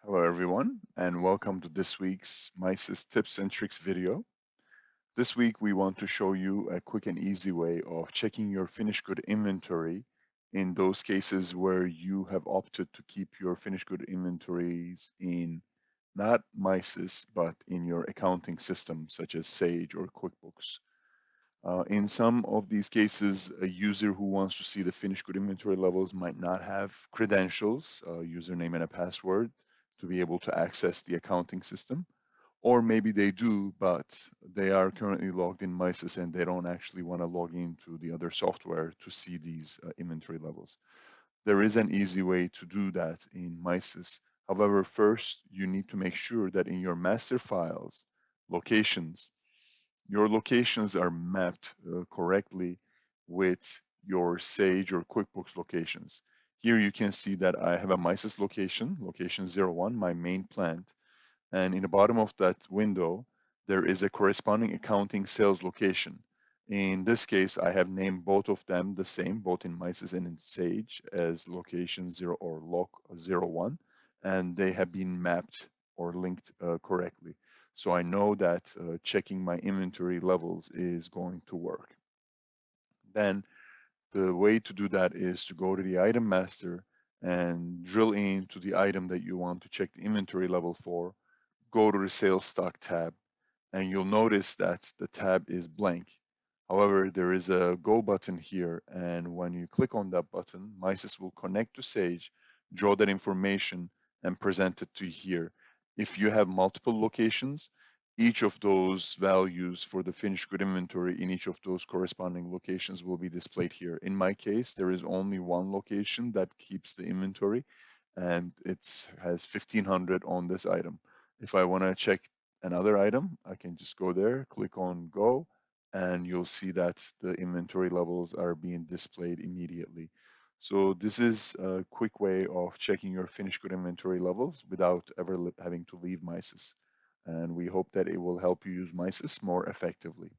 Hello everyone, and welcome to this week's MISys tips and tricks video. This week we want to show you a quick and easy way of checking your finished good inventory in those cases where you have opted to keep your finished good inventories in not MISys, but in your accounting system such as Sage or QuickBooks. In some of these cases, a user who wants to see the finished good inventory levels might not have credentials, a username and a password, to be able to access the accounting system. Or maybe they do, but they are currently logged in MISys and they don't actually want to log into the other software to see these inventory levels. There is an easy way to do that in MISys. However, first you need to make sure that in your master files, locations, your locations are mapped correctly with your Sage or QuickBooks locations. Here you can see that I have a MISys location, location 01, my main plant. And in the bottom of that window, there is a corresponding accounting sales location. In this case, I have named both of them the same, both in MISys and in Sage, as location 0 or loc 01, and they have been mapped or linked correctly. So I know that checking my inventory levels is going to work. Then the way to do that is to go to the item master and drill into the item that you want to check the inventory level for, go to the sales stock tab, and you'll notice that the tab is blank. However, there is a go button here, and when you click on that button, MISys will connect to Sage, draw that information, and present it to you here. If you have multiple locations, each of those values for the finished good inventory in each of those corresponding locations will be displayed here. In my case, there is only one location that keeps the inventory, and it has 1500 on this item. If I want to check another item, I can just go there, click on go, and you'll see that the inventory levels are being displayed immediately. So this is a quick way of checking your finished good inventory levels without ever having to leave MISys. And we hope that it will help you use MISys more effectively.